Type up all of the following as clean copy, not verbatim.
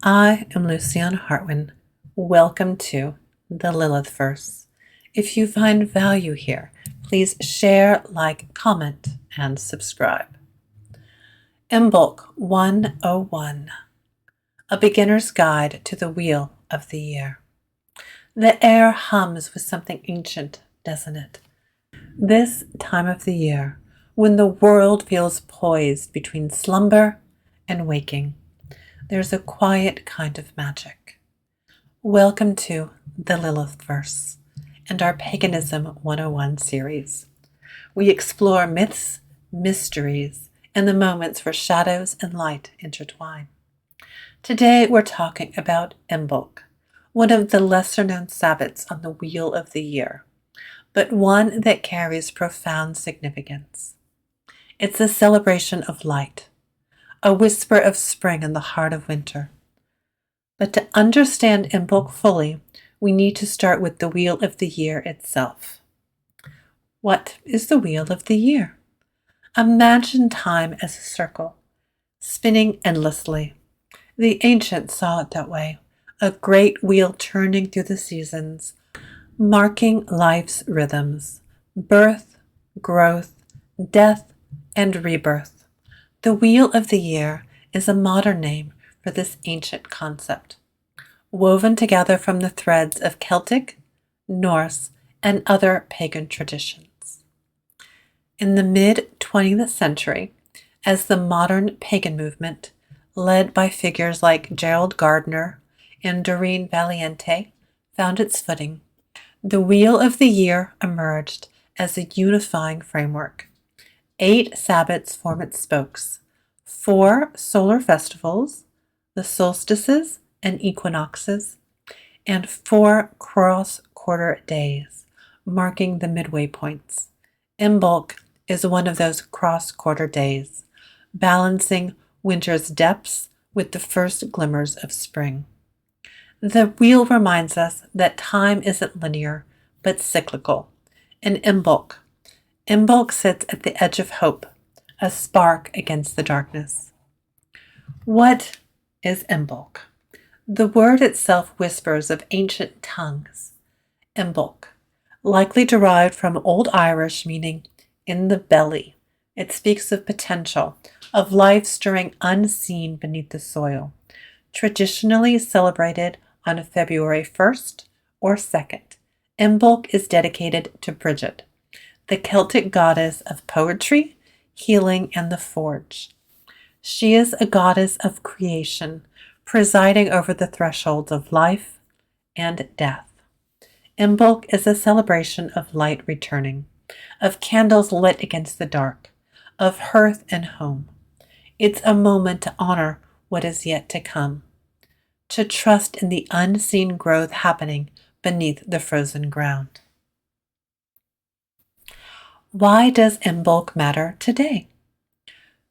I am Luciana Hartwin. Welcome to the Lilith verse. If you find value here, please share, like, comment, and subscribe. Imbolc 101, a beginner's guide to the wheel of the year. The air hums with something ancient, doesn't it? This time of the year, when the world feels poised between slumber and waking, there's a quiet kind of magic. Welcome to the Lilith verse and our Paganism 101 series. We explore myths, mysteries, and the moments where shadows and light intertwine. Today we're talking about Imbolc, one of the lesser-known Sabbats on the wheel of the year, but one that carries profound significance. It's a celebration of light, a whisper of spring in the heart of winter. But to understand Imbolc fully, we need to start with the wheel of the year itself. What is the wheel of the year? Imagine time as a circle, spinning endlessly. The ancients saw it that way, a great wheel turning through the seasons, marking life's rhythms, birth, growth, death, and rebirth. The wheel of the year is a modern name for this ancient concept, woven together from the threads of Celtic, Norse, and other pagan traditions. In the mid-20th century, as the modern pagan movement, led by figures like Gerald Gardner and Doreen Valiente, found its footing, the wheel of the year emerged as a unifying framework. 8 Sabbats form its spokes, 4 solar festivals, the solstices and equinoxes, and 4 cross-quarter days, marking the midway points. Imbolc is one of those cross-quarter days, balancing winter's depths with the first glimmers of spring. The wheel reminds us that time isn't linear, but cyclical. In Imbolc sits at the edge of hope, a spark against the darkness. What is Imbolc? The word itself whispers of ancient tongues. Imbolc, likely derived from Old Irish meaning in the belly. It speaks of potential, of life stirring unseen beneath the soil. Traditionally celebrated on February 1st or 2nd, Imbolc is dedicated to Bridget, the Celtic goddess of poetry, healing, and the forge. She is a goddess of creation, presiding over the thresholds of life and death. Imbolc is a celebration of light returning, of candles lit against the dark, of hearth and home. It's a moment to honor what is yet to come, to trust in the unseen growth happening beneath the frozen ground. Why does Imbolc matter today?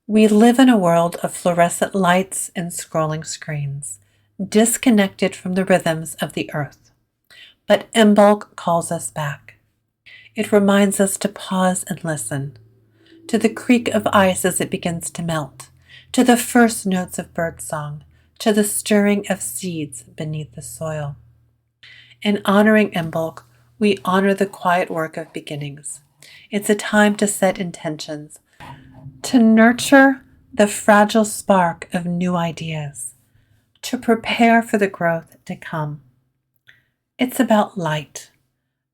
We live in a world of fluorescent lights and scrolling screens, disconnected from the rhythms of the earth. But Imbolc calls us back. It reminds us to pause and listen, to the creak of ice as it begins to melt, to the first notes of birdsong, to the stirring of seeds beneath the soil. In honoring Imbolc, we honor the quiet work of beginnings. It's a time to set intentions, to nurture the fragile spark of new ideas, to prepare for the growth to come. It's about light,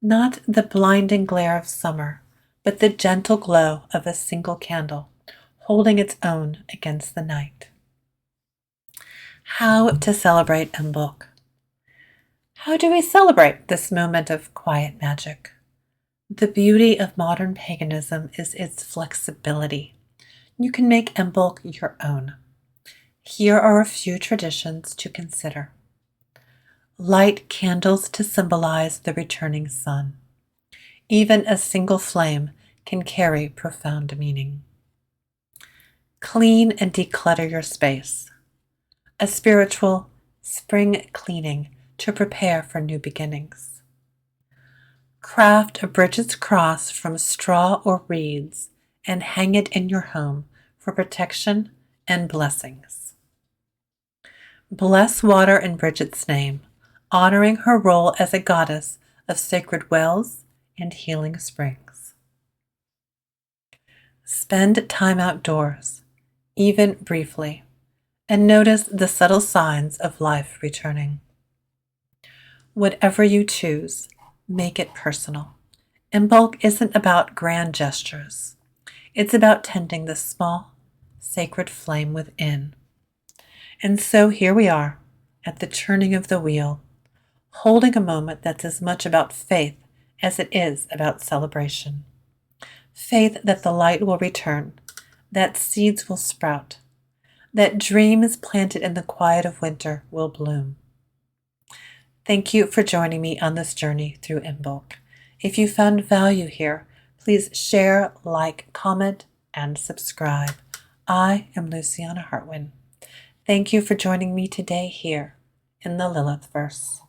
not the blinding glare of summer, but the gentle glow of a single candle, holding its own against the night. How to celebrate Imbolc? How do we celebrate this moment of quiet magic? The beauty of modern paganism is its flexibility. You can make Imbolc your own. Here are a few traditions to consider. Light candles to symbolize the returning sun. Even a single flame can carry profound meaning. Clean and declutter your space. A spiritual spring cleaning to prepare for new beginnings. Craft a Bridget's cross from straw or reeds and hang it in your home for protection and blessings. Bless water in Bridget's name, honoring her role as a goddess of sacred wells and healing springs. Spend time outdoors, even briefly, and notice the subtle signs of life returning. Whatever you choose, make it personal. Imbolc isn't about grand gestures. It's about tending the small, sacred flame within. And so here we are, at the turning of the wheel, holding a moment that's as much about faith as it is about celebration. Faith that the light will return, that seeds will sprout, that dreams planted in the quiet of winter will bloom. Thank you for joining me on this journey through Imbolc. If you found value here, please share, like, comment, and subscribe. I am Luciana Hartwin. Thank you for joining me today here in the Lilith verse.